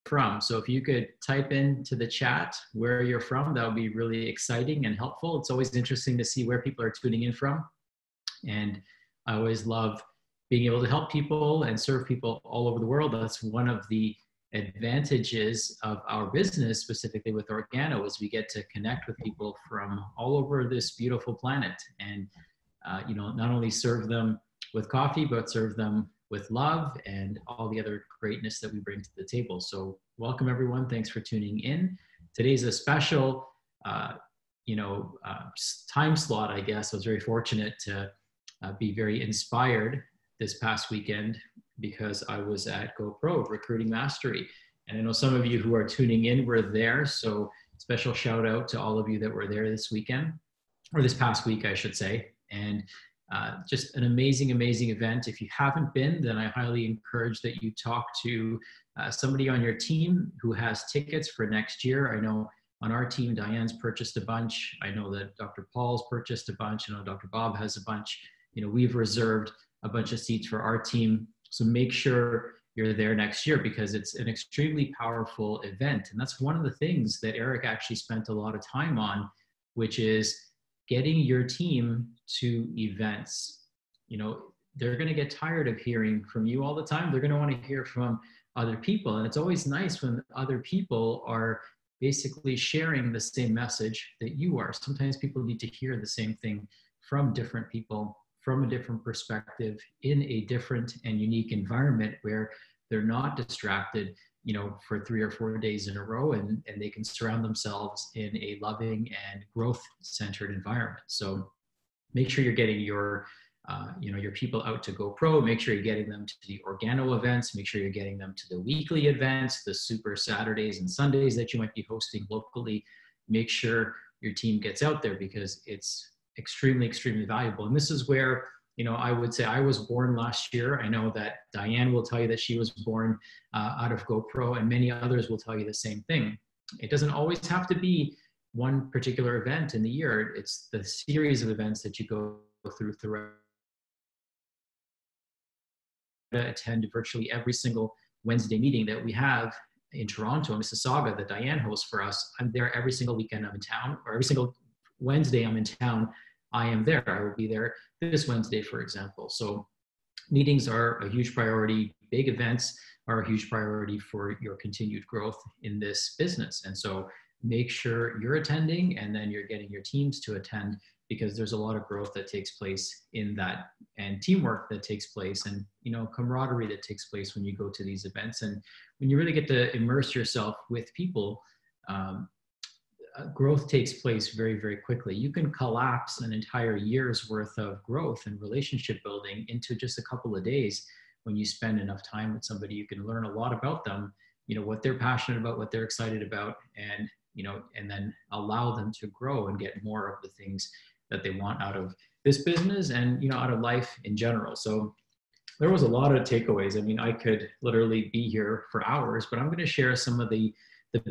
from. So if you could type into the chat where you're from, that would be really exciting and helpful. It's always interesting to see where people are tuning in from. And I always love being able to help people and serve people all over the world. That's one of the advantages of our business, specifically with Organo, is we get to connect with people from all over this beautiful planet, and not only serve them with coffee, but serve them with love and all the other greatness that we bring to the table. So welcome everyone. Thanks for tuning in. Today's a special, time slot, I guess. I was very fortunate to be very inspired this past weekend because I was at GoPro Recruiting Mastery. And I know some of you who are tuning in were there. So special shout out to all of you that were there this weekend, or this past week, I should say. And just an amazing, amazing event. If you haven't been, then I highly encourage that you talk to somebody on your team who has tickets for next year. I know on our team, Diane's purchased a bunch. I know that Dr. Paul's purchased a bunch. I know Dr. Bob has a bunch. We've reserved a bunch of seats for our team. So make sure you're there next year because it's an extremely powerful event. And that's one of the things that Eric actually spent a lot of time on, which is getting your team to events. They're going to get tired of hearing from you all the time. They're going to want to hear from other people. And it's always nice when other people are basically sharing the same message that you are. Sometimes people need to hear the same thing from different people, from a different perspective, in a different and unique environment where they're not distracted, for 3 or 4 days in a row, and they can surround themselves in a loving and growth-centered environment. So make sure you're getting your people out to GoPro. Make sure you're getting them to the Organo events. Make sure you're getting them to the weekly events, the super Saturdays and Sundays that you might be hosting locally. Make sure your team gets out there because it's extremely, extremely valuable. And this is where, I would say I was born last year. I know that Diane will tell you that she was born out of GoPro, and many others will tell you the same thing. It doesn't always have to be one particular event in the year. It's the series of events that you go throughout. Attend virtually every single Wednesday meeting that we have in Toronto and Mississauga that Diane hosts for us. I'm there every single weekend I'm in town, or every single Wednesday I'm in town. I am there. I will be there this Wednesday, for example. So meetings are a huge priority. Big events are a huge priority for your continued growth in this business. And so make sure you're attending, and then you're getting your teams to attend, because there's a lot of growth that takes place in that, and teamwork that takes place, and camaraderie that takes place when you go to these events. And when you really get to immerse yourself with people, growth takes place very, very quickly. You can collapse an entire year's worth of growth and relationship building into just a couple of days. When you spend enough time with somebody, you can learn a lot about them, what they're passionate about, what they're excited about, and then allow them to grow and get more of the things that they want out of this business and, out of life in general. So there was a lot of takeaways. I mean, I could literally be here for hours, but I'm going to share some of the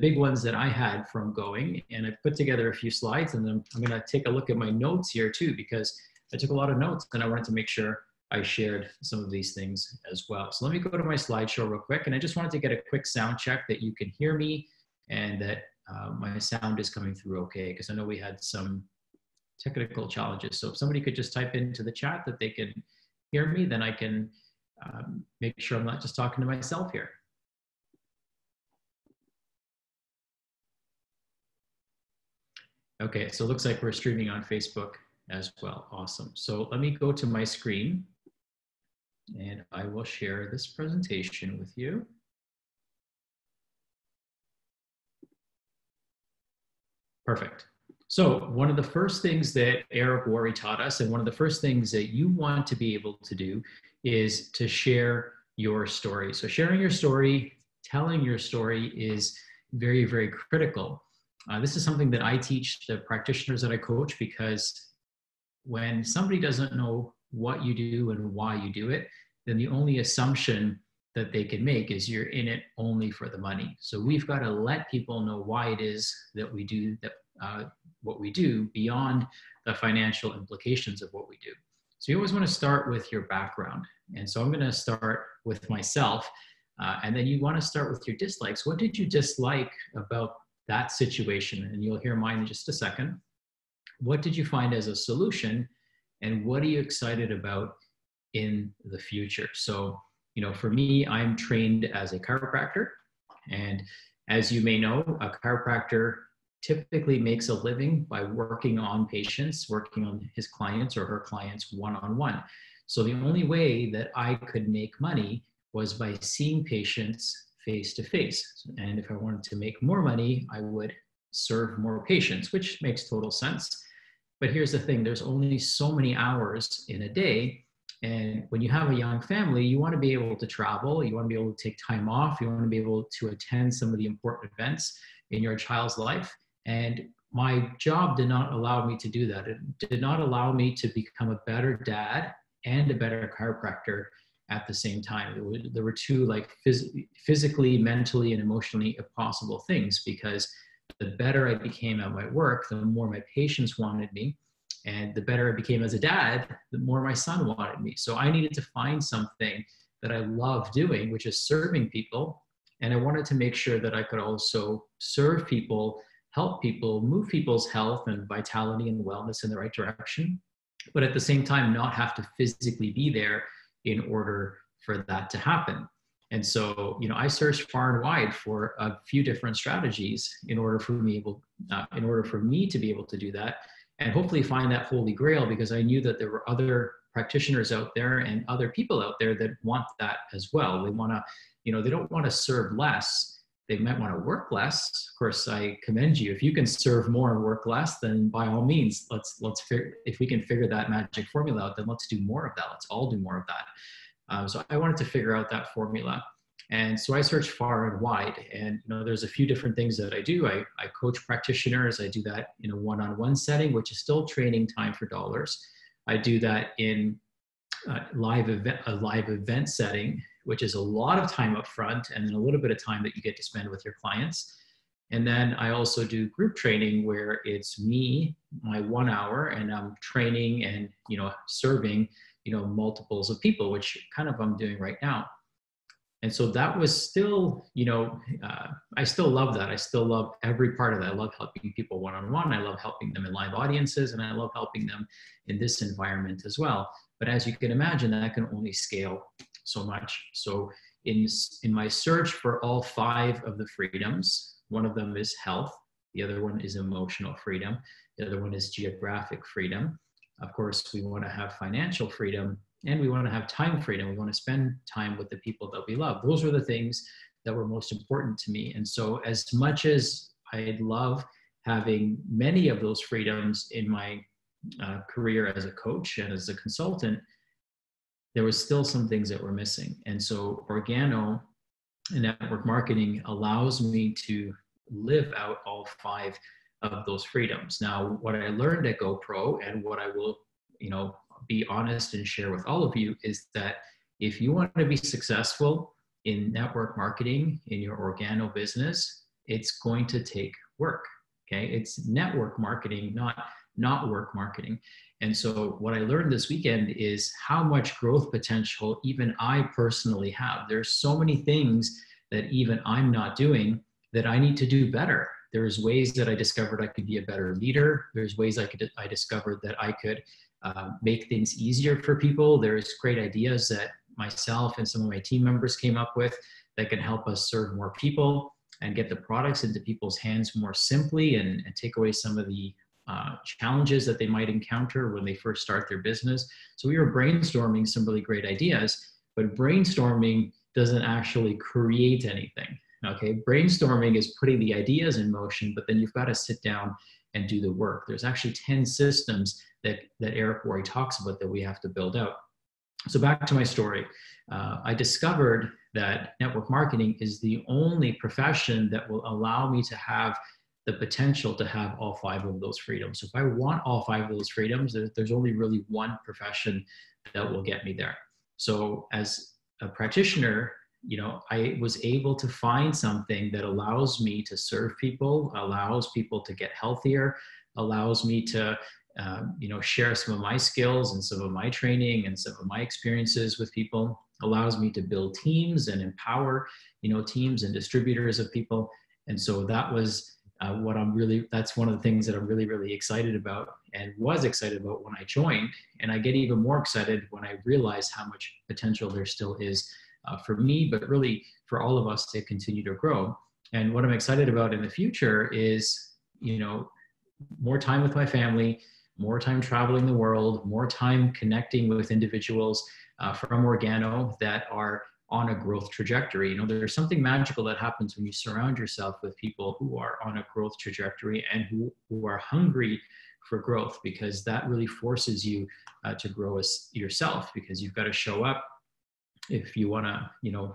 big ones that I had from going, and I put together a few slides, and then I'm going to take a look at my notes here too, because I took a lot of notes and I wanted to make sure I shared some of these things as well. So let me go to my slideshow real quick, and I just wanted to get a quick sound check that you can hear me and that my sound is coming through okay, because I know we had some technical challenges. So if somebody could just type into the chat that they can hear me, then I can make sure I'm not just talking to myself here. Okay, so it looks like we're streaming on Facebook as well. Awesome. So let me go to my screen, and I will share this presentation with you. Perfect. So one of the first things that Eric Worre taught us, and one of the first things that you want to be able to do, is to share your story. So sharing your story, telling your story is very, very critical. This is something that I teach the practitioners that I coach, because when somebody doesn't know what you do and why you do it, then the only assumption that they can make is you're in it only for the money. So we've got to let people know why it is that we do what we do, beyond the financial implications of what we do. So you always want to start with your background. And so I'm going to start with myself. And then you want to start with your dislikes. What did you dislike about that situation? And you'll hear mine in just a second. What did you find as a solution? And what are you excited about in the future? So, for me, I'm trained as a chiropractor. And as you may know, a chiropractor typically makes a living by working on patients, working on his clients or her clients one-on-one. So the only way that I could make money was by seeing patients face to face. And if I wanted to make more money, I would serve more patients, which makes total sense. But here's the thing, there's only so many hours in a day. And when you have a young family, you want to be able to travel, you want to be able to take time off, you want to be able to attend some of the important events in your child's life. And my job did not allow me to do that. It did not allow me to become a better dad and a better chiropractor at the same time. There were two physically, mentally, and emotionally impossible things, because the better I became at my work, the more my patients wanted me. And the better I became as a dad, the more my son wanted me. So I needed to find something that I love doing, which is serving people. And I wanted to make sure that I could also serve people, help people, move people's health and vitality and wellness in the right direction, but at the same time, not have to physically be there in order for that to happen. And so, I searched far and wide for a few different strategies in order for me to be able to do that, and hopefully find that holy grail, because I knew that there were other practitioners out there and other people out there that want that as well. They want to, they don't want to serve less. They might want to work less. Of course, I commend you. If you can serve more and work less, then by all means, if we can figure that magic formula out, then let's do more of that. Let's all do more of that. So I wanted to figure out that formula. And so I searched far and wide, and there's a few different things that I do. I coach practitioners. I do that in a one-on-one setting, which is still training time for dollars. I do that in a live event setting, which is a lot of time up front and then a little bit of time that you get to spend with your clients. And then I also do group training, where it's me, my 1 hour, and I'm training and serving multiples of people, which kind of I'm doing right now. And so that was still, I still love that. I still love every part of that. I love helping people one-on-one. I love helping them in live audiences, and I love helping them in this environment as well. But as you can imagine, that can only scale so much. So in my search for all 5 of the freedoms, one of them is health. The other one is emotional freedom. The other one is geographic freedom. Of course, we want to have financial freedom, and we want to have time freedom. We want to spend time with the people that we love. Those were the things that were most important to me. And so as much as I love having many of those freedoms in my career as a coach and as a consultant, there was still some things that were missing. And so Organo and network marketing allows me to live out all 5 of those freedoms. Now, what I learned at GoPro, and what I will, be honest and share with all of you, is that if you want to be successful in network marketing in your Organo business, it's going to take work. Okay, it's network marketing, not work marketing. And so what I learned this weekend is how much growth potential even I personally have. There's so many things that even I'm not doing that I need to do better. There's ways that I discovered I could be a better leader. There's ways I discovered that I could make things easier for people. There's great ideas that myself and some of my team members came up with that can help us serve more people and get the products into people's hands more simply, and take away some of the challenges that they might encounter when they first start their business. So we were brainstorming some really great ideas, but brainstorming doesn't actually create anything. Okay, brainstorming is putting the ideas in motion, but then you've got to sit down and do the work. There's actually 10 systems that Eric Worre talks about that we have to build out. So back to my story. I discovered that network marketing is the only profession that will allow me to have the potential to have all 5 of those freedoms. So if I want all 5 of those freedoms, there's only really one profession that will get me there. So as a practitioner, I was able to find something that allows me to serve people, allows people to get healthier, allows me to, share some of my skills and some of my training and some of my experiences with people, allows me to build teams and empower, teams and distributors of people. And so that was that's one of the things that I'm really, really excited about and was excited about when I joined. And I get even more excited when I realize how much potential there still is for me, but really for all of us to continue to grow. And what I'm excited about in the future is, more time with my family, more time traveling the world, more time connecting with individuals from Organo that are on a growth trajectory. There's something magical that happens when you surround yourself with people who are on a growth trajectory and who are hungry for growth, because that really forces you to grow as yourself, because you've got to show up if you want to,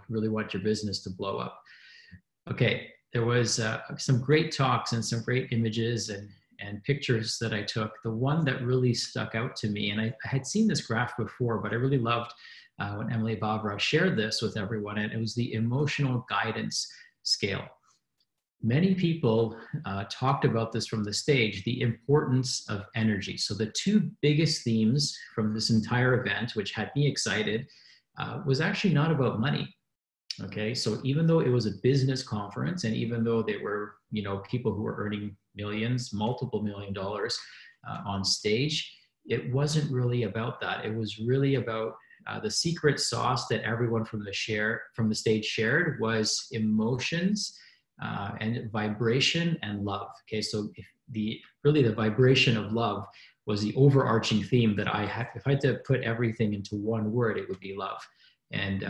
really want your business to blow up. Okay, there was some great talks and some great images and pictures that I took. The one that really stuck out to me, and I had seen this graph before, but I really loved when Emily Barbara shared this with everyone, and it was the emotional guidance scale. Many people talked about this from the stage, the importance of energy. So the two biggest themes from this entire event, which had me excited, was actually not about money. Okay, so even though it was a business conference, and even though they were, people who were earning millions, multiple $1 million on stage, it wasn't really about that. It was really about the secret sauce that everyone from the stage shared was emotions and vibration and love. Okay, so if the vibration of love was the overarching theme that if I had to put everything into one word, it would be love. And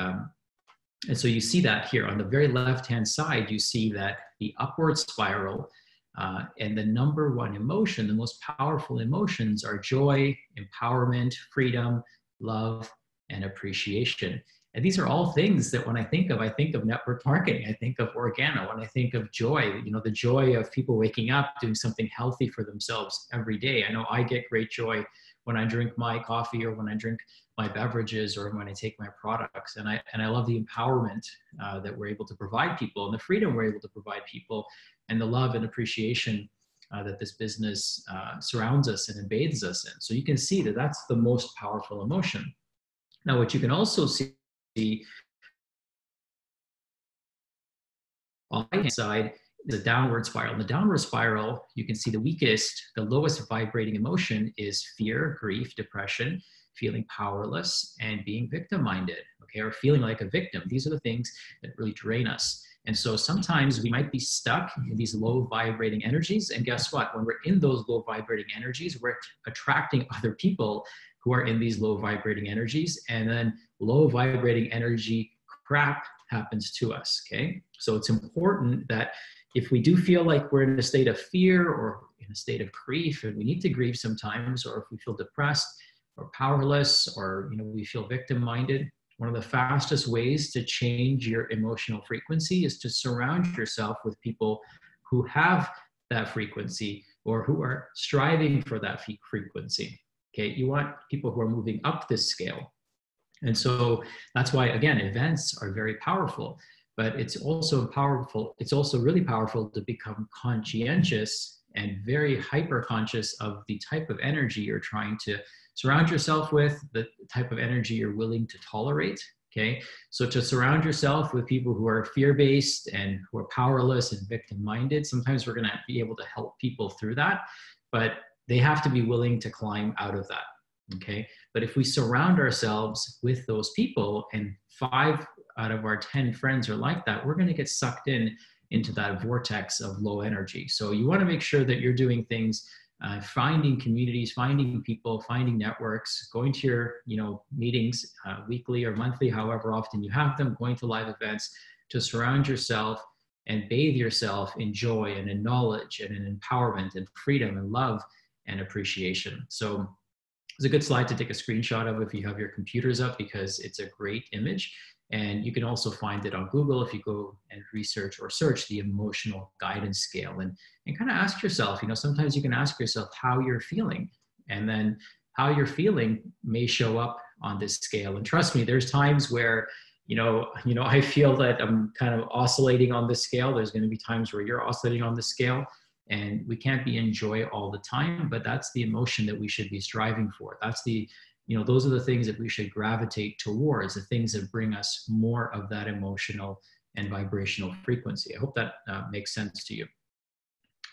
so you see that here on the very left-hand side, you see that the upward spiral and the number one emotion, the most powerful emotions, are joy, empowerment, freedom, love, and appreciation. And these are all things that when I think of network marketing, I think of Organo. When I think of joy, the joy of people waking up, doing something healthy for themselves every day. I know I get great joy when I drink my coffee, or when I drink my beverages, or when I take my products. And I love the empowerment that we're able to provide people, and the freedom we're able to provide people, and the love and appreciation that this business surrounds us and bathes us in. So you can see that that's the most powerful emotion. Now, what you can also see on the right-hand side is a downward spiral. In the downward spiral, you can see the lowest vibrating emotion is fear, grief, depression, feeling powerless, and being victim-minded, okay, or feeling like a victim. These are the things that really drain us. And so sometimes we might be stuck in these low vibrating energies. And guess what? When we're in those low vibrating energies, we're attracting other people who are in these low vibrating energies. And then low vibrating energy crap happens to us, okay? So it's important that if we do feel like we're in a state of fear or in a state of grief, and we need to grieve sometimes, or if we feel depressed or powerless, or we feel victim-minded, one of the fastest ways to change your emotional frequency is to surround yourself with people who have that frequency, or who are striving for that frequency. Okay, you want people who are moving up this scale. And so that's why, again, events are very powerful, but it's also really powerful to become conscientious and very hyper conscious of the type of energy you're trying to surround yourself with, the type of energy you're willing to tolerate. Okay, so to surround yourself with people who are fear-based and who are powerless and victim-minded, sometimes we're going to be able to help people through that, but they have to be willing to climb out of that. Okay, but if we surround ourselves with those people, and 5 out of our 10 friends are like that, we're going to get sucked into that vortex of low energy. So you want to make sure that you're doing things, finding communities, finding people, finding networks, going to your meetings weekly or monthly, however often you have them, going to live events, to surround yourself and bathe yourself in joy and in knowledge and in empowerment and freedom and love and appreciation. So it's a good slide to take a screenshot of if you have your computers up, because it's a great image. And you can also find it on Google if you go and research or search the emotional guidance scale, and kind of ask yourself, sometimes you can ask yourself how you're feeling, and then how you're feeling may show up on this scale. And trust me, there's times where, I feel that I'm kind of oscillating on this scale. There's going to be times where you're oscillating on the scale. And we can't be in joy all the time, but that's the emotion that we should be striving for. That's the those are the things that we should gravitate towards, the things that bring us more of that emotional and vibrational frequency. I hope that makes sense to you.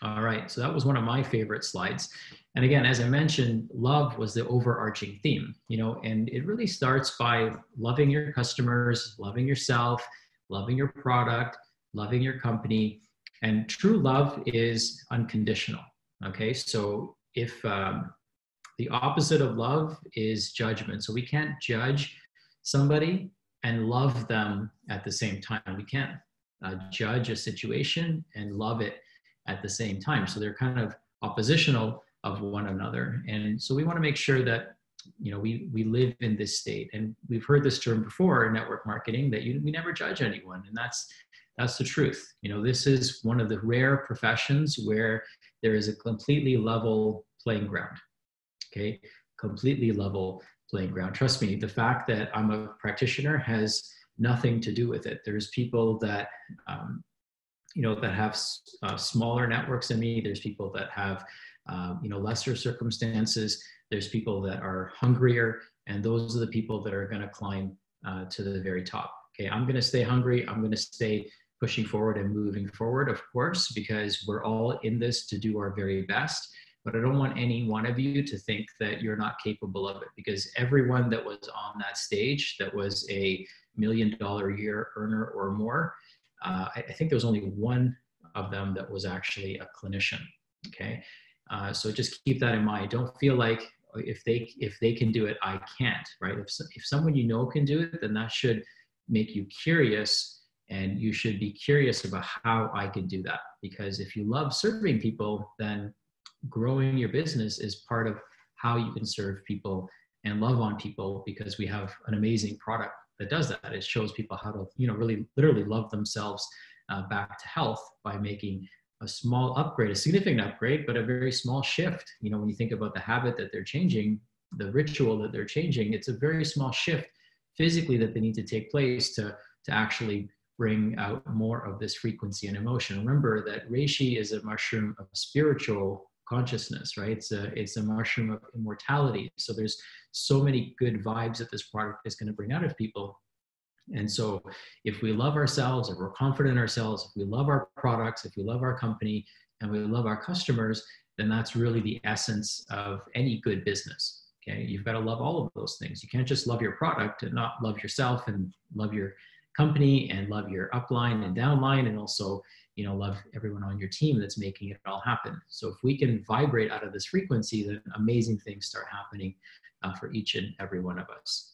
All right, so that was one of my favorite slides. And again, as I mentioned, love was the overarching theme, and it really starts by loving your customers, loving yourself, loving your product, loving your company. And true love is unconditional. Okay, so if the opposite of love is judgment. So we can't judge somebody and love them at the same time. We can't judge a situation and love it at the same time. So they're kind of oppositional of one another. And so we want to make sure that, we live in this state. And we've heard this term before in network marketing, that we never judge anyone. And that's the truth. This is one of the rare professions where there is a completely level playing ground. Okay, completely level playing ground. Trust me, the fact that I'm a practitioner has nothing to do with it. There's people that, that have smaller networks than me. There's people that have, lesser circumstances. There's people that are hungrier, and those are the people that are going to climb to the very top. Okay, I'm going to stay hungry. I'm going to stay pushing forward and moving forward, of course, because we're all in this to do our very best. But I don't want any one of you to think that you're not capable of it, because everyone that was on that stage that was a $1 million a year earner or more, I think there was only one of them that was actually a clinician. Okay, so just keep that in mind. Don't feel like if they can do it, I can't. Right? If someone can do it, then that should make you curious, and you should be curious about how I can do that. Because if you love serving people, then growing your business is part of how you can serve people and love on people, because we have an amazing product that does that. It shows people how to, really literally love themselves back to health by making a small upgrade, a significant upgrade, but a very small shift. When you think about the habit that they're changing, the ritual that they're changing, it's a very small shift physically that they need to take place to actually bring out more of this frequency and emotion. Remember that reishi is a mushroom of spiritual consciousness, right? It's a mushroom of immortality. So there's so many good vibes that this product is going to bring out of people. And so if we love ourselves, if we're confident in ourselves, if we love our products, if we love our company, and we love our customers, then that's really the essence of any good business. Okay, you've got to love all of those things. You can't just love your product and not love yourself, and love your company, and love your upline and downline, and also love everyone on your team that's making it all happen. So if we can vibrate out of this frequency, then amazing things start happening for each and every one of us.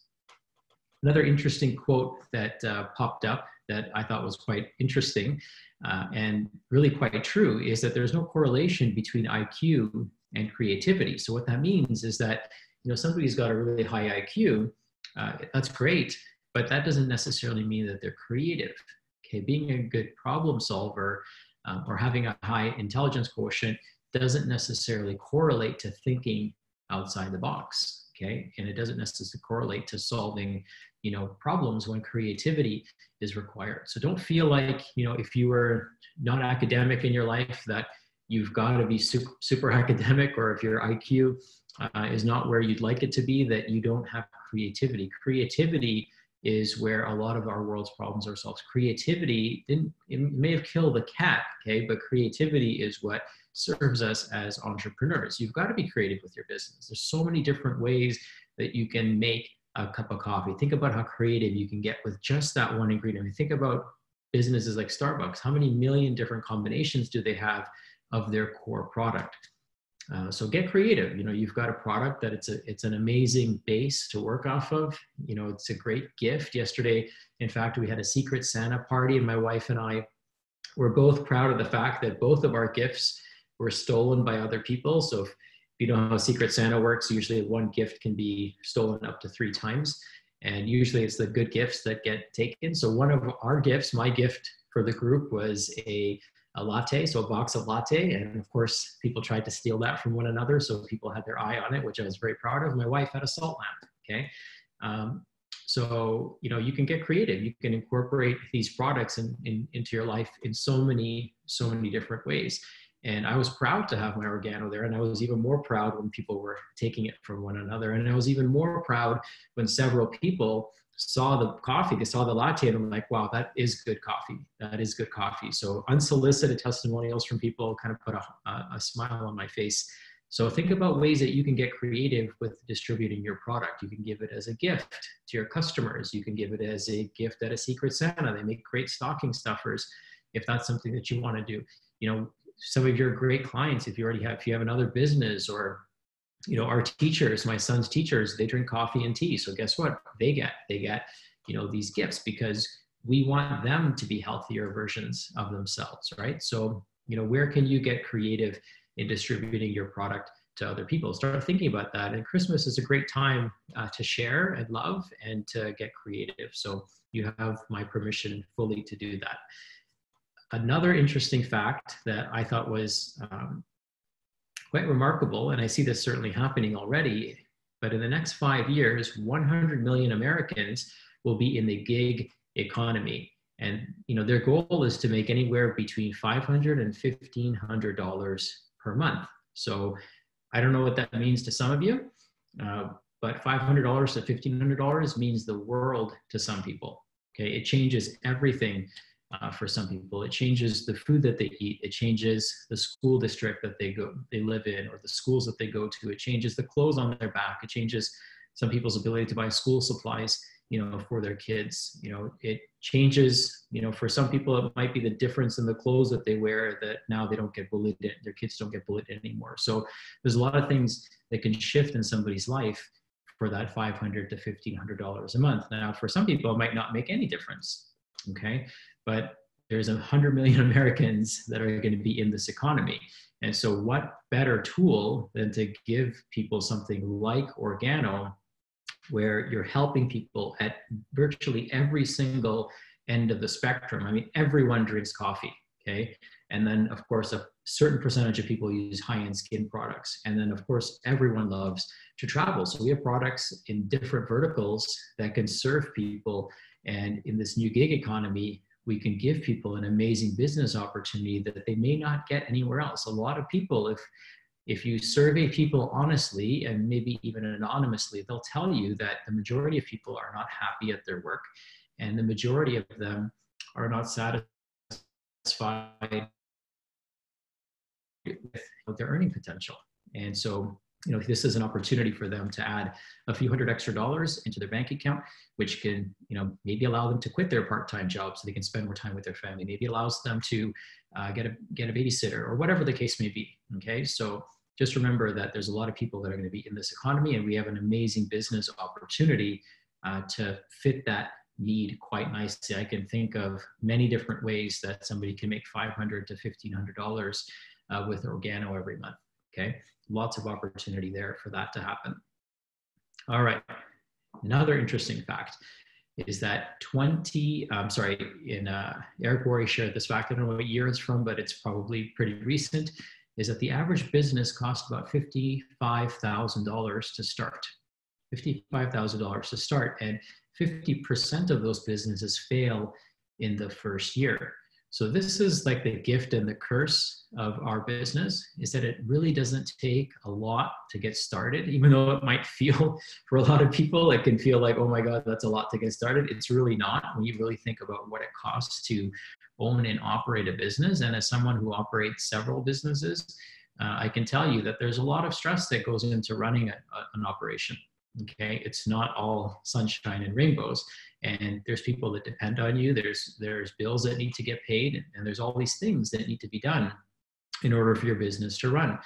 Another interesting quote that popped up that I thought was quite interesting and really quite true is that there's no correlation between IQ and creativity. So what that means is that somebody's got a really high IQ, that's great, but that doesn't necessarily mean that they're creative. Okay, being a good problem solver or having a high intelligence quotient doesn't necessarily correlate to thinking outside the box. Okay, and it doesn't necessarily correlate to solving, problems when creativity is required. So don't feel like, if you were not academic in your life, that you've got to be super academic, or if your IQ is not where you'd like it to be, that you don't have creativity. Creativity is where a lot of our world's problems are solved. Creativity it may have killed the cat, okay, but creativity is what serves us as entrepreneurs. You've got to be creative with your business. There's so many different ways that you can make a cup of coffee. Think about how creative you can get with just that one ingredient. I mean, think about businesses like Starbucks. How many million different combinations do they have of their core product? So get creative. You've got a product that it's an amazing base to work off of. It's a great gift. Yesterday, in fact, we had a Secret Santa party, and my wife and I were both proud of the fact that both of our gifts were stolen by other people. So if you know how Secret Santa works, usually one gift can be stolen up to 3 times. And usually it's the good gifts that get taken. So one of our gifts, my gift for the group, was a latte, so a box of latte. And of course, people tried to steal that from one another. So people had their eye on it, which I was very proud of. My wife had a salt lamp, okay? So, you can get creative. You can incorporate these products into your life in so many different ways. And I was proud to have my Organo there. And I was even more proud when people were taking it from one another. And I was even more proud when several people saw the coffee, they saw the latte, and I'm like, wow, that is good coffee. That is good coffee. So unsolicited testimonials from people kind of put a smile on my face. So think about ways that you can get creative with distributing your product. You can give it as a gift to your customers. You can give it as a gift at a Secret Santa. They make great stocking stuffers if that's something that you want to do. You know, some of your great clients, if you have another business, or you know, our teachers, my son's teachers, they drink coffee and tea. So guess what? They get, you know, these gifts because we want them to be healthier versions of themselves, right? So, you know, where can you get creative in distributing your product to other people? Start thinking about that. And Christmas is a great time to share and love and to get creative. So you have my permission fully to do that. Another interesting fact that I thought was quite remarkable, and I see this certainly happening already, but in the next 5 years, 100 million Americans will be in the gig economy. And you know, their goal is to make anywhere between $500 and $1,500 per month. So I don't know what that means to some of you, but $500 to $1,500 means the world to some people. Okay, it changes everything. For some people, it changes the food that they eat. It changes the school district that they live in, or the schools that they go to. It changes the clothes on their back. It changes some people's ability to buy school supplies, you know, for their kids. You know, it changes, you know, for some people, it might be the difference in the clothes that they wear that now they don't get bullied in. Their kids don't get bullied anymore. So there's a lot of things that can shift in somebody's life for that $500 to $1,500 a month. Now, for some people, it might not make any difference. Okay. But there's 100 million Americans that are going to be in this economy. And so what better tool than to give people something like Organo, where you're helping people at virtually every single end of the spectrum. I mean, everyone drinks coffee, okay? And then of course, a certain percentage of people use high-end skin products. And then of course, everyone loves to travel. So we have products in different verticals that can serve people. And in this new gig economy, we can give people an amazing business opportunity that they may not get anywhere else. A lot of people, if you survey people honestly and maybe even anonymously, they'll tell you that the majority of people are not happy at their work, and the majority of them are not satisfied with their earning potential. And so, you know, this is an opportunity for them to add a few $100 extra into their bank account, which can, you know, maybe allow them to quit their part-time job so they can spend more time with their family. Maybe allows them to get a babysitter, or whatever the case may be. Okay, so just remember that there's a lot of people that are going to be in this economy, and we have an amazing business opportunity to fit that need quite nicely. I can think of many different ways that somebody can make $500 to $1,500 with Organo every month. Okay, lots of opportunity there for that to happen. All right, another interesting fact is that Eric Worre shared this fact. I don't know what year it's from, but it's probably pretty recent, is that the average business costs about $55,000 to start. $55,000 to start, and 50% of those businesses fail in the first year. So this is like the gift and the curse of our business, is that it really doesn't take a lot to get started. Even though it might feel, for a lot of people, it can feel like, oh my God, that's a lot to get started. It's really not when you really think about what it costs to own and operate a business. And as someone who operates several businesses, I can tell you that there's a lot of stress that goes into running an operation. Okay, it's not all sunshine and rainbows, and there's people that depend on you. There's bills that need to get paid, and there's all these things that need to be done in order for your business to run.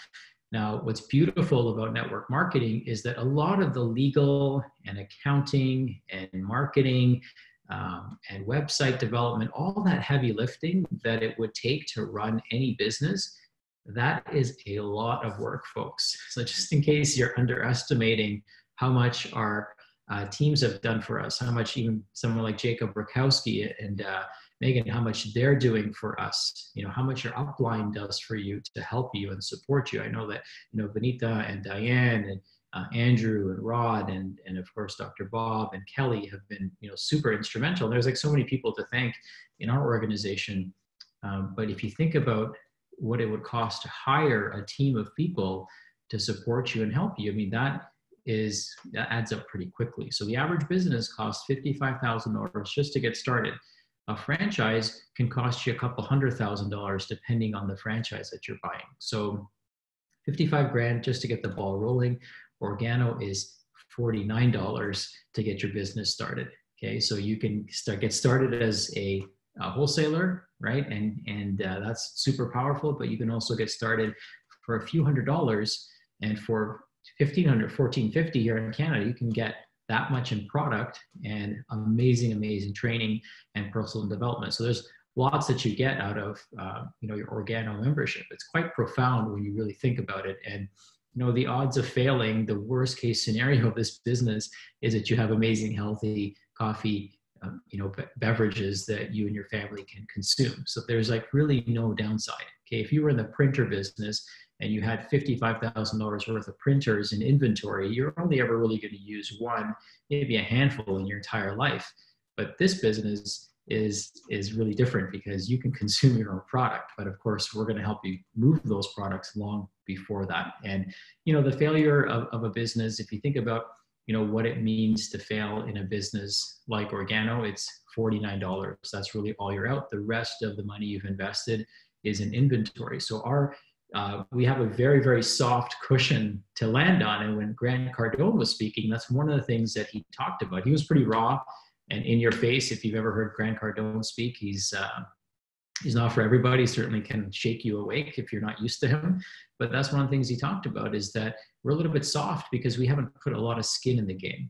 Now, what's beautiful about network marketing is that a lot of the legal and accounting and marketing and website development, all that heavy lifting that it would take to run any business, that is a lot of work, folks. So just in case you're underestimating how much our teams have done for us, how much even someone like Jacob Rakowski and Megan, how much they're doing for us, you know, how much your upline does for you to help you and support you. I know that, you know, Benita and Diane and Andrew and Rod and of course, Dr. Bob and Kelly have been, you know, super instrumental. There's like so many people to thank in our organization. But if you think about what it would cost to hire a team of people to support you and help you. I mean, that adds up pretty quickly. So the average business costs $55,000 just to get started. A franchise can cost you a couple $100,000 depending on the franchise that you're buying. So 55 grand just to get the ball rolling. Organo is $49 to get your business started. Okay, so you can get started as a wholesaler, right? And that's super powerful, but you can also get started for a few $100s, and for $1,500, $1,450 here in Canada, you can get that much in product and amazing training and personal development. So there's lots that you get out of your Organo membership. It's quite profound when you really think about it. And the odds of failing, the worst case scenario of this business is that you have amazing, healthy coffee, beverages that you and your family can consume. So there's like really no downside. Okay, if you were in the printer business and you had $55,000 worth of printers in inventory, you're only ever really going to use one, maybe a handful in your entire life. But this business is really different because you can consume your own product. But of course, we're going to help you move those products long before that. And, the failure of a business, if you think about, what it means to fail in a business like Organo, it's $49. That's really all you're out. The rest of the money you've invested is in inventory. So we have a very, very soft cushion to land on. And when Grant Cardone was speaking, that's one of the things that he talked about. He was pretty raw and in your face. If you've ever heard Grant Cardone speak, he's not for everybody. He certainly can shake you awake if you're not used to him. But that's one of the things he talked about, is that we're a little bit soft because we haven't put a lot of skin in the game.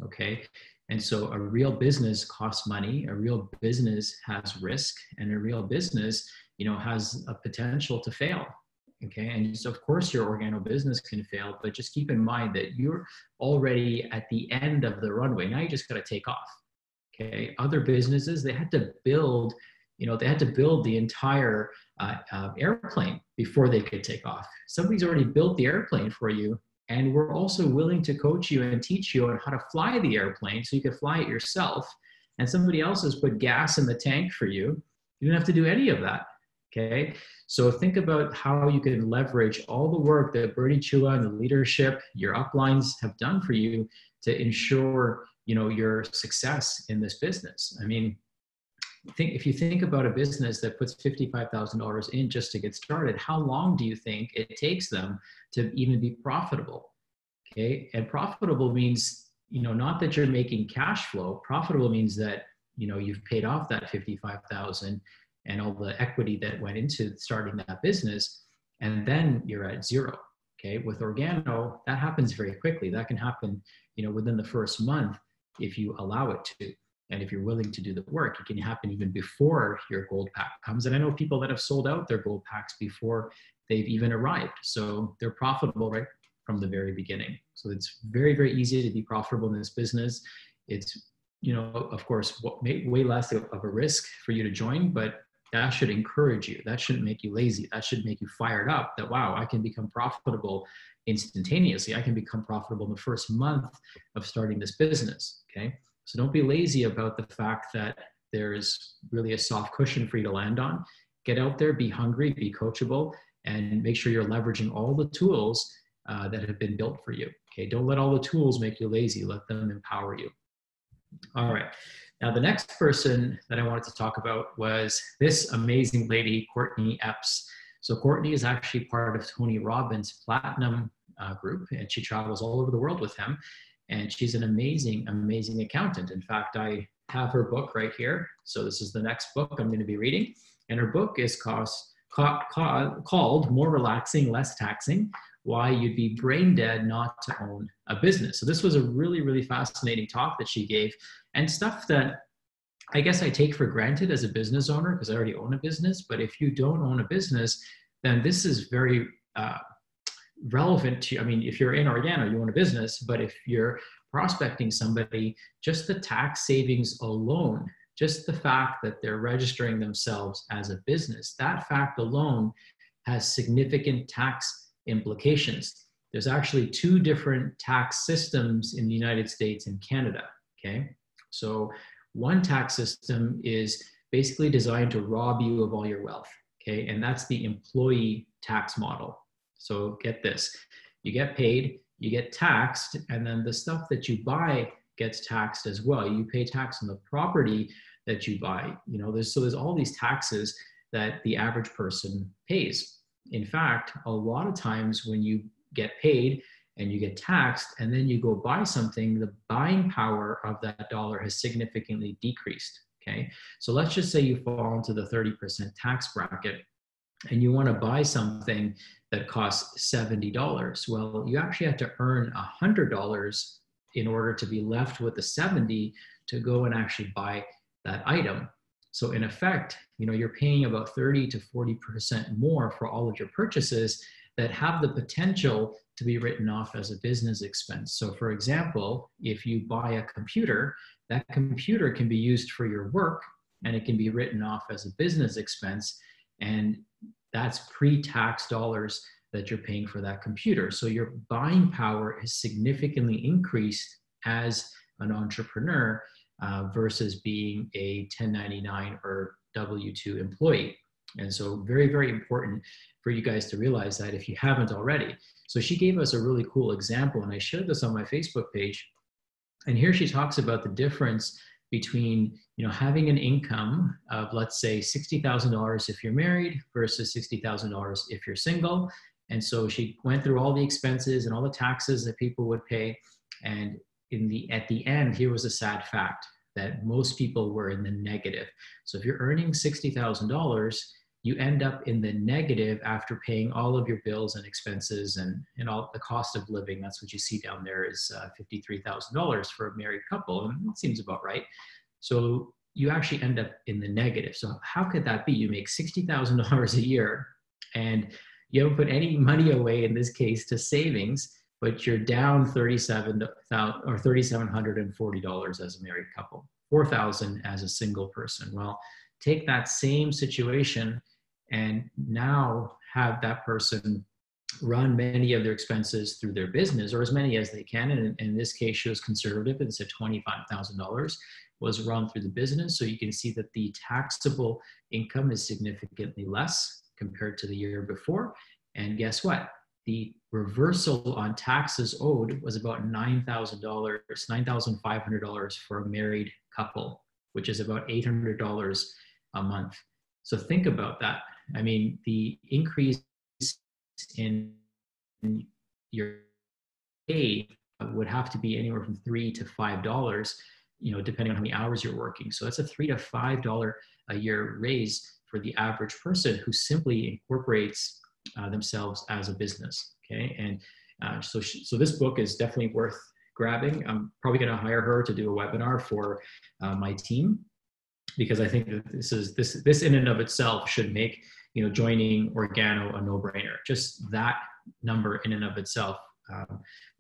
Okay. And so a real business costs money. A real business has risk, and a real business, has a potential to fail. Okay. And so of course your Organo business can fail, but just keep in mind that you're already at the end of the runway. Now you just got to take off. Okay. Other businesses, they had to build the entire airplane before they could take off. Somebody's already built the airplane for you, and we're also willing to coach you and teach you on how to fly the airplane so you can fly it yourself. And somebody else has put gas in the tank for you. You don't have to do any of that. Okay, so think about how you can leverage all the work that Bernie Chua and the leadership, your uplines have done for you to ensure, your success in this business. I mean, if you think about a business that puts $55,000 in just to get started, how long do you think it takes them to even be profitable? Okay, and profitable means, not that you're making cash flow. Profitable means that, you've paid off that $55,000 and all the equity that went into starting that business, and then you're at zero. Okay, with Organo, that happens very quickly. That can happen, within the first month if you allow it to. And if you're willing to do the work, it can happen even before your gold pack comes. And I know people that have sold out their gold packs before they've even arrived. So they're profitable right from the very beginning. So it's very, very easy to be profitable in this business. It's, of course, way less of a risk for you to join, but that should encourage you. That shouldn't make you lazy. That should make you fired up that, wow, I can become profitable instantaneously. I can become profitable in the first month of starting this business, okay? So don't be lazy about the fact that there's really a soft cushion for you to land on. Get out there, be hungry, be coachable, and make sure you're leveraging all the tools that have been built for you. Okay, don't let all the tools make you lazy. Let them empower you. All right. Now, the next person that I wanted to talk about was this amazing lady, Courtney Epps. So Courtney is actually part of Tony Robbins' Platinum group, and she travels all over the world with him. And she's an amazing, amazing accountant. In fact, I have her book right here. So this is the next book I'm going to be reading. And her book is called More Relaxing, Less Taxing: Why You'd Be Brain Dead Not to Own a Business. So this was a really, really fascinating talk that she gave, and stuff that I guess I take for granted as a business owner because I already own a business. But if you don't own a business, then this is very relevant to, I mean, if you're in Organo, you own a business, but if you're prospecting somebody, just the tax savings alone, just the fact that they're registering themselves as a business, that fact alone has significant tax implications. There's actually two different tax systems in the United States and Canada, okay? So one tax system is basically designed to rob you of all your wealth, okay? And that's the employee tax model. So get this, you get paid, you get taxed, and then the stuff that you buy gets taxed as well. You pay tax on the property that you buy. You know, there's all these taxes that the average person pays. In fact, a lot of times when you get paid and you get taxed and then you go buy something, the buying power of that dollar has significantly decreased, okay? So let's just say you fall into the 30% tax bracket and you want to buy something that costs $70. Well, you actually have to earn $100 in order to be left with the 70 to go and actually buy that item. So in effect, you know, you're paying about 30 to 40% more for all of your purchases that have the potential to be written off as a business expense. So for example, if you buy a computer, that computer can be used for your work and it can be written off as a business expense. And that's pre-tax dollars that you're paying for that computer. So your buying power is significantly increased as an entrepreneur versus being a 1099 or W-2 employee. And so very, very important for you guys to realize that if you haven't already. So she gave us a really cool example, and I shared this on my Facebook page. And here she talks about the difference between, you know, having an income of, let's say, $60,000 if you're married versus $60,000 if you're single. And so she went through all the expenses and all the taxes that people would pay. And at the end, here was a sad fact that most people were in the negative. So if you're earning $60,000, you end up in the negative after paying all of your bills and expenses and all the cost of living. That's what you see down there is $53,000 for a married couple. And that seems about right. So you actually end up in the negative. So how could that be? You make $60,000 a year and you haven't put any money away, in this case, to savings, but you're down $3,740 as a married couple, $4,000 as a single person. Well, take that same situation and now have that person run many of their expenses through their business, or as many as they can. And in this case, she was conservative and said $25,000 was run through the business. So you can see that the taxable income is significantly less compared to the year before. And guess what? The reversal on taxes owed was about $9,000, $9,500 for a married couple, which is about $800 a month. So think about that. I mean, the increase in your pay would have to be anywhere from $3 to $5, you know, depending on how many hours you're working. So that's a $3 to $5 a year raise for the average person who simply incorporates themselves as a business. Okay, and so this book is definitely worth grabbing. I'm probably going to hire her to do a webinar for my team, because I think that this in and of itself should make, you know, joining Organo a no-brainer. Just that number in and of itself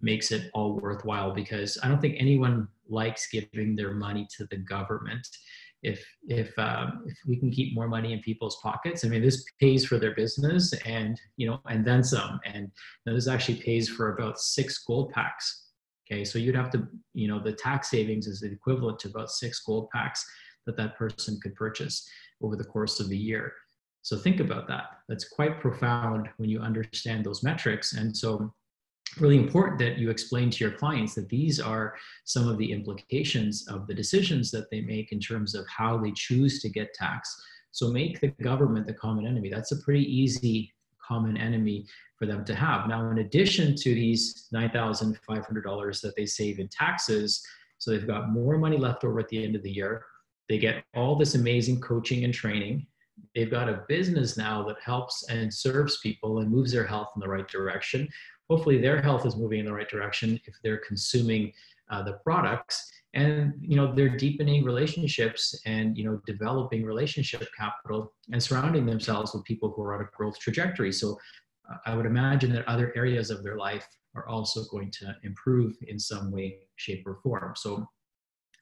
makes it all worthwhile, because I don't think anyone likes giving their money to the government. If we can keep more money in people's pockets, I mean, this pays for their business and, you know, and then some. And this actually pays for about 6 gold packs. Okay, so you'd have to, you know, the tax savings is the equivalent to about 6 gold packs that person could purchase over the course of the year. So think about that. That's quite profound when you understand those metrics. And so really important that you explain to your clients that these are some of the implications of the decisions that they make in terms of how they choose to get taxed. So make the government the common enemy. That's a pretty easy common enemy for them to have. Now, in addition to these $9,500 that they save in taxes, so they've got more money left over at the end of the year. They get all this amazing coaching and training. They've got a business now that helps and serves people and moves their health in the right direction. Hopefully their health is moving in the right direction if they're consuming the products, and, you know, they're deepening relationships and, you know, developing relationship capital and surrounding themselves with people who are on a growth trajectory. So I would imagine that other areas of their life are also going to improve in some way, shape, or form. So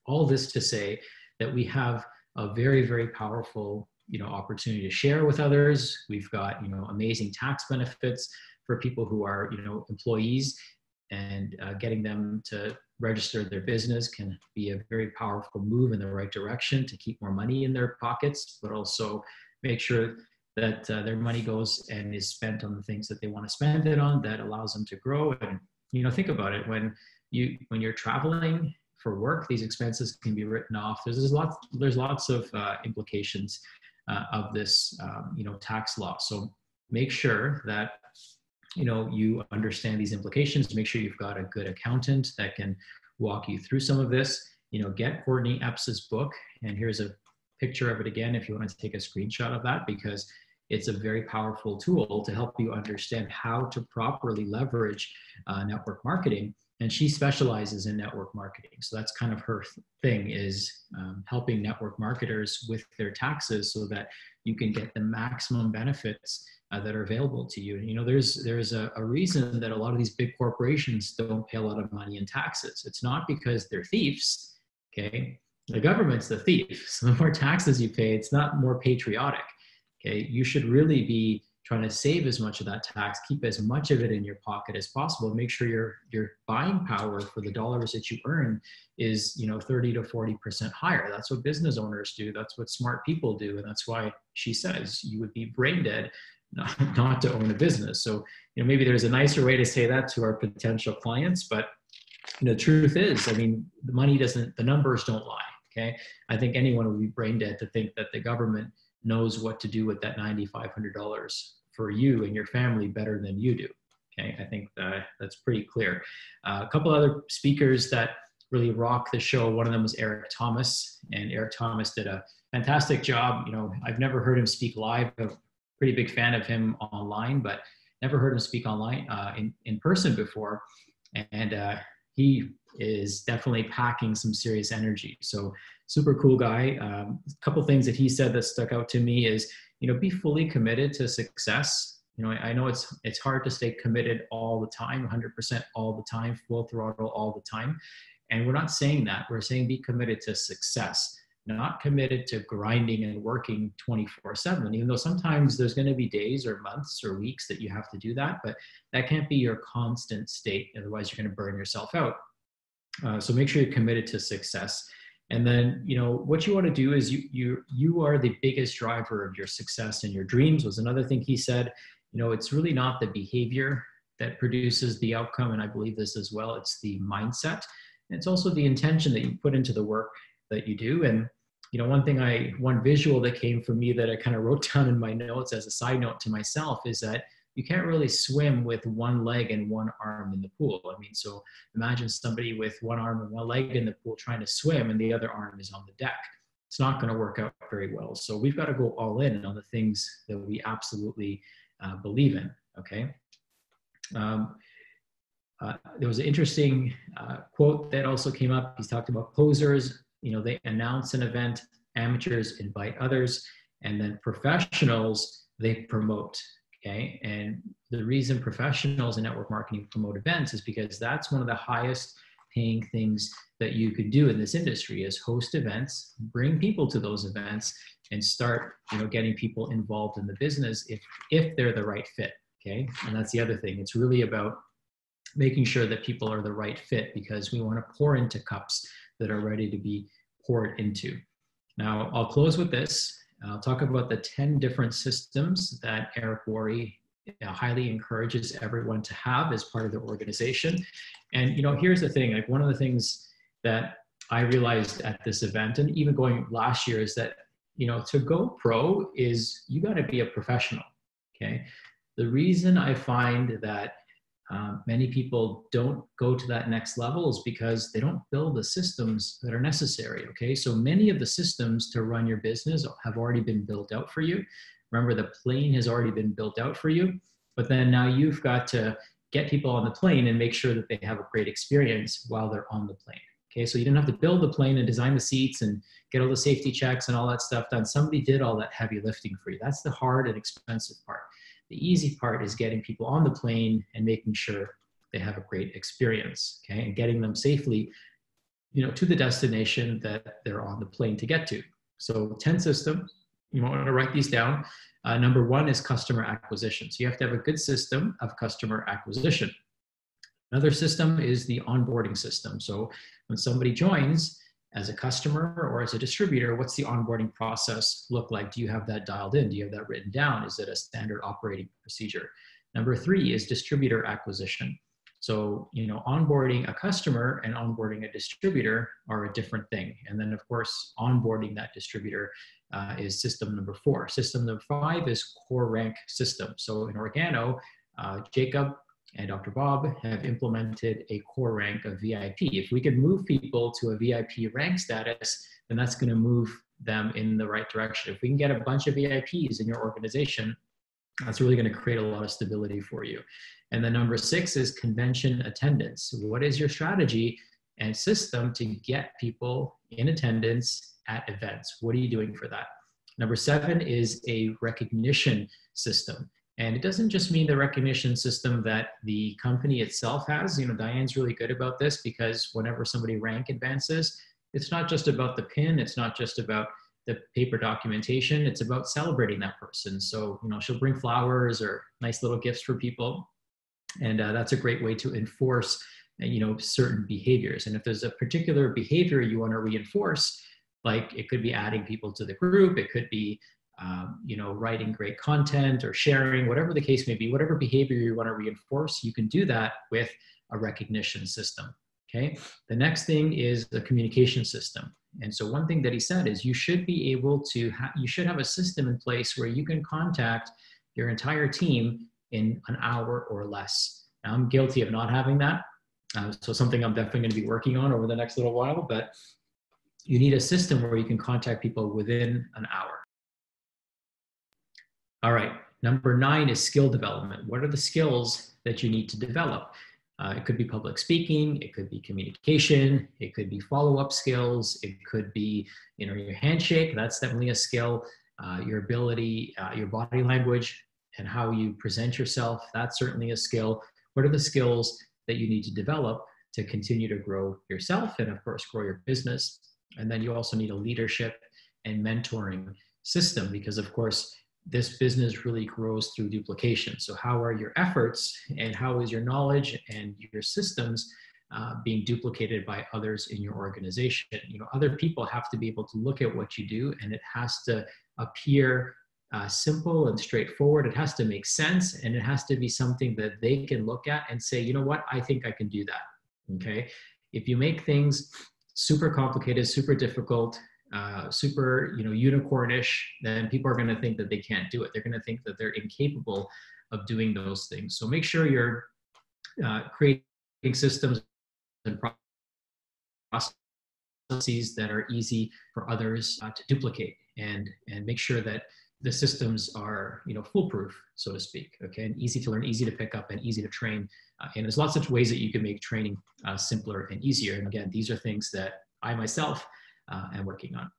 all this to say that we have a very, very powerful, you know, opportunity to share with others. We've got, you know, amazing tax benefits for people who are, you know, employees, and getting them to register their business can be a very powerful move in the right direction to keep more money in their pockets, but also make sure that their money goes and is spent on the things that they want to spend it on, that allows them to grow. And, you know, think about it, when you're traveling for work, these expenses can be written off. There's lots of implications of this, you know, tax law. So make sure that, you know, you understand these implications. Make sure you've got a good accountant that can walk you through some of this. You know, get Courtney Epps' book, and here's a picture of it again if you want to take a screenshot of that, because it's a very powerful tool to help you understand how to properly leverage network marketing. And she specializes in network marketing. So that's kind of her thing, is helping network marketers with their taxes so that you can get the maximum benefits that are available to you. And, you know, there's a reason that a lot of these big corporations don't pay a lot of money in taxes. It's not because they're thieves, okay? The government's the thief. So the more taxes you pay, it's not more patriotic, okay? You should really be trying to save as much of that tax, keep as much of it in your pocket as possible, make sure your buying power for the dollars that you earn is, you know, 30 to 40% higher. That's what business owners do. That's what smart people do. And that's why she says you would be brain dead not to own a business. So, you know, maybe there's a nicer way to say that to our potential clients, but the truth is, I mean, the numbers don't lie, okay? I think anyone would be brain dead to think that the government knows what to do with that $9,500 for you and your family better than you do, okay? I think that's pretty clear. A couple other speakers that really rock the show. One of them was Eric Thomas, and Eric Thomas did a fantastic job. You know, I've never heard him speak live. Pretty big fan of him online, but never heard him speak online in person before. And he is definitely packing some serious energy. So super cool guy. A couple things that he said that stuck out to me is, you know, be fully committed to success. You know, I know it's hard to stay committed all the time, 100% all the time, full throttle all the time. And we're not saying that. We're saying be committed to success, not committed to grinding and working 24/7, even though sometimes there's going to be days or months or weeks that you have to do that, but that can't be your constant state. Otherwise, you're going to burn yourself out. So make sure you're committed to success. And then, you know, what you want to do is you are the biggest driver of your success, and your dreams was another thing he said. You know, it's really not the behavior that produces the outcome. And I believe this as well. It's the mindset. And it's also the intention that you put into the work that you do. And, you know, one visual that came from me that I kind of wrote down in my notes as a side note to myself is that you can't really swim with one leg and one arm in the pool. I mean, so imagine somebody with one arm and one leg in the pool trying to swim and the other arm is on the deck. It's not going to work out very well. So we've got to go all in on the things that we absolutely believe in, okay? There was an interesting quote that also came up. He's talked about posers. You know, they announce an event, amateurs invite others, and then professionals, they promote, okay? And the reason professionals in network marketing promote events is because that's one of the highest paying things that you could do in this industry, is host events, bring people to those events, and start, you know, getting people involved in the business if they're the right fit, okay? And that's the other thing. It's really about making sure that people are the right fit, because we want to pour into cups that are ready to be poured into. Now, I'll close with this. I'll talk about the 10 different systems that Eric Worre highly encourages everyone to have as part of their organization. And, you know, here's the thing, like one of the things that I realized at this event, and even going last year, is that, you know, to go pro is you got to be a professional, okay? The reason I find that many people don't go to that next level is because they don't build the systems that are necessary, okay? So many of the systems to run your business have already been built out for you. Remember, the plane has already been built out for you, but then now you've got to get people on the plane and make sure that they have a great experience while they're on the plane, okay? So you didn't have to build the plane and design the seats and get all the safety checks and all that stuff done. Somebody did all that heavy lifting for you. That's the hard and expensive part. The easy part is getting people on the plane and making sure they have a great experience, okay? And getting them safely, you know, to the destination that they're on the plane to get to. So 10 systems, you want to write these down. Number one is customer acquisition. So you have to have a good system of customer acquisition. Another system is the onboarding system. So when somebody joins, as a customer or as a distributor, what's the onboarding process look like? Do you have that dialed in? Do you have that written down? Is it a standard operating procedure? Number three is distributor acquisition. So, onboarding a customer and onboarding a distributor are a different thing. And then, of course, onboarding that distributor is system number four. System number five is core rank system. So in Organo, Jacob and Dr. Bob have implemented a core rank of VIP. If we can move people to a VIP rank status, then that's going to move them in the right direction. If we can get a bunch of VIPs in your organization, that's really going to create a lot of stability for you. And then number six is convention attendance. What is your strategy and system to get people in attendance at events? What are you doing for that? Number seven is a recognition system. And it doesn't just mean the recognition system that the company itself has. Diane's really good about this, because whenever somebody rank advances, it's not just about the pin, it's not just about the paper documentation, it's about celebrating that person. So, she'll bring flowers or nice little gifts for people. And that's a great way to enforce, certain behaviors. And if there's a particular behavior you want to reinforce, like it could be adding people to the group, it could be, writing great content or sharing, whatever the case may be, whatever behavior you want to reinforce, you can do that with a recognition system. Okay. The next thing is the communication system. And so one thing that he said is you should be able to, you should have a system in place where you can contact your entire team in an hour or less. Now, I'm guilty of not having that. So something I'm definitely going to be working on over the next little while, but you need a system where you can contact people within an hour. All right, number 9 is skill development. What are the skills that you need to develop? It could be public speaking, it could be communication, it could be follow-up skills, it could be, your handshake, that's definitely a skill, your ability, your body language, and how you present yourself, that's certainly a skill. What are the skills that you need to develop to continue to grow yourself and, of course, grow your business? And then you also need a leadership and mentoring system, because, of course, this business really grows through duplication. So how are your efforts and how is your knowledge and your systems being duplicated by others in your organization? Other people have to be able to look at what you do, and it has to appear simple and straightforward. It has to make sense, and it has to be something that they can look at and say, you know what, I think I can do that. Okay. If you make things super complicated, super difficult, super, unicornish, then people are going to think that they can't do it. They're going to think that they're incapable of doing those things. So make sure you're creating systems and processes that are easy for others to duplicate, and make sure that the systems are, foolproof, so to speak. Okay, and easy to learn, easy to pick up, and easy to train. And there's lots of ways that you can make training simpler and easier. And again, these are things that I myself am working on.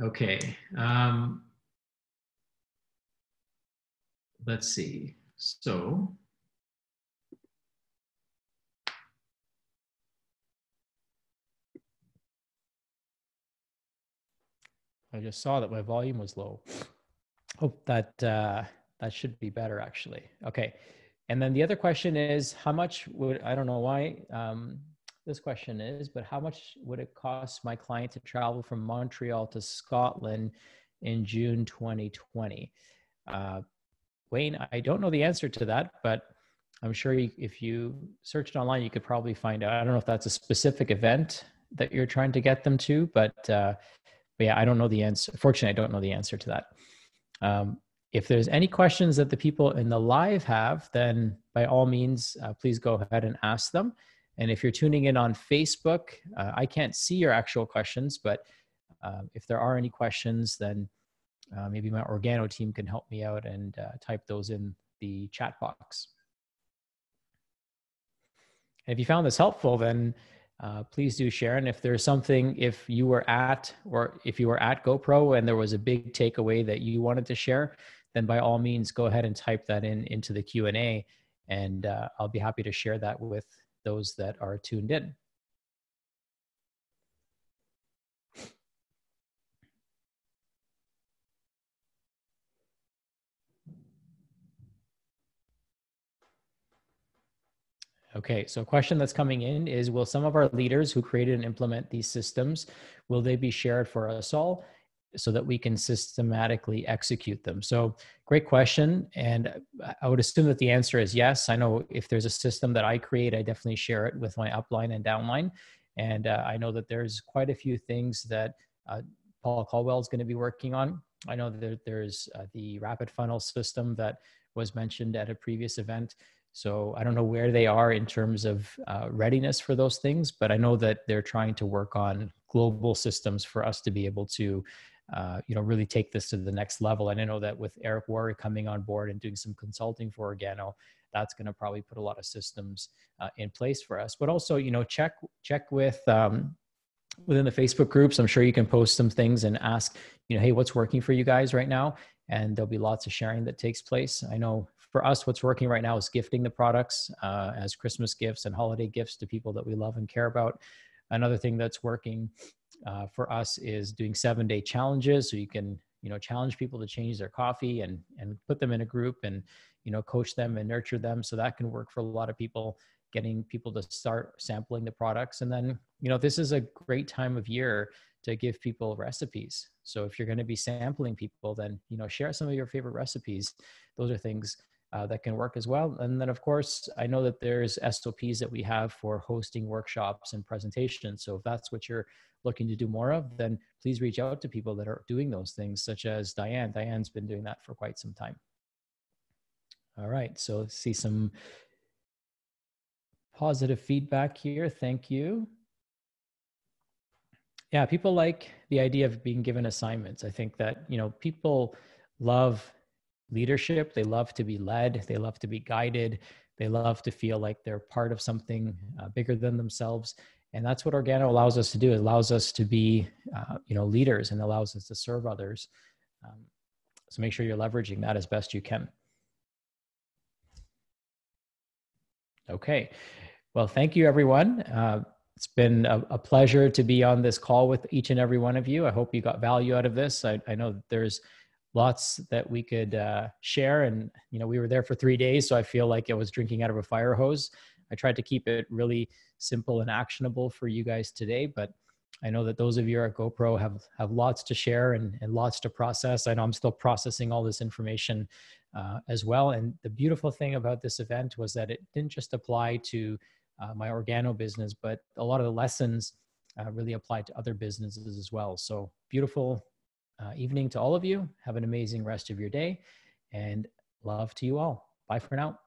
Okay, let's see. So I just saw that my volume was low. Hope that that should be better, actually. Okay, and then the other question is, how much would, I don't know why this question is, but how much would it cost my client to travel from Montreal to Scotland in June 2020? Wayne, I don't know the answer to that, but I'm sure if you searched online, you could probably find out. I don't know if that's a specific event that you're trying to get them to, but yeah, I don't know the answer. Fortunately, I don't know the answer to that. If there's any questions that the people in the live have, then by all means, please go ahead and ask them. And if you're tuning in on Facebook, I can't see your actual questions, but if there are any questions, then maybe my Organo team can help me out and type those in the chat box. And if you found this helpful, then please do share. And if there's something, if you were at GoPro and there was a big takeaway that you wanted to share, then by all means, go ahead and type that into the Q&A, and I'll be happy to share that with those that are tuned in. Okay, so a question that's coming in is, will some of our leaders who created and implement these systems, will they be shared for us all so that we can systematically execute them? So great question. And I would assume that the answer is yes. I know if there's a system that I create, I definitely share it with my upline and downline. And I know that there's quite a few things that Paul Caldwell is going to be working on. I know that there's the rapid funnel system that was mentioned at a previous event. So I don't know where they are in terms of readiness for those things, but I know that they're trying to work on global systems for us to be able to, really take this to the next level. And I know that with Eric Warwick coming on board and doing some consulting for Organo, that's going to probably put a lot of systems in place for us. But also, check with within the Facebook groups. I'm sure you can post some things and ask, hey, what's working for you guys right now? And there'll be lots of sharing that takes place. I know for us, what's working right now is gifting the products as Christmas gifts and holiday gifts to people that we love and care about. Another thing that's working for us is doing 7-day challenges. So you can, challenge people to change their coffee and put them in a group and, coach them and nurture them. So that can work for a lot of people, getting people to start sampling the products. And then, this is a great time of year to give people recipes. So if you're going to be sampling people, then, share some of your favorite recipes. Those are things that can work as well. And then, of course, I know that there's SOPs that we have for hosting workshops and presentations. So if that's what you're looking to do more of, then please reach out to people that are doing those things, such as Diane. Diane's been doing that for quite some time. All right, so let's see some positive feedback here. Thank you. Yeah, people like the idea of being given assignments. I think that, people love leadership. They love to be led. They love to be guided. They love to feel like they're part of something bigger than themselves. And that's what Organo allows us to do. It allows us to be, leaders, and allows us to serve others. So make sure you're leveraging that as best you can. Okay. Well, thank you, everyone. It's been a pleasure to be on this call with each and every one of you. I hope you got value out of this. I know that there's lots that we could share, and we were there for 3 days, so I feel like I was drinking out of a fire hose. I tried to keep it really simple and actionable for you guys today, but I know that those of you at GoPro have lots to share and lots to process. I know I'm still processing all this information as well. And the beautiful thing about this event was that it didn't just apply to my Organo business, but a lot of the lessons really applied to other businesses as well. So beautiful evening to all of you. Have an amazing rest of your day, and love to you all. Bye for now.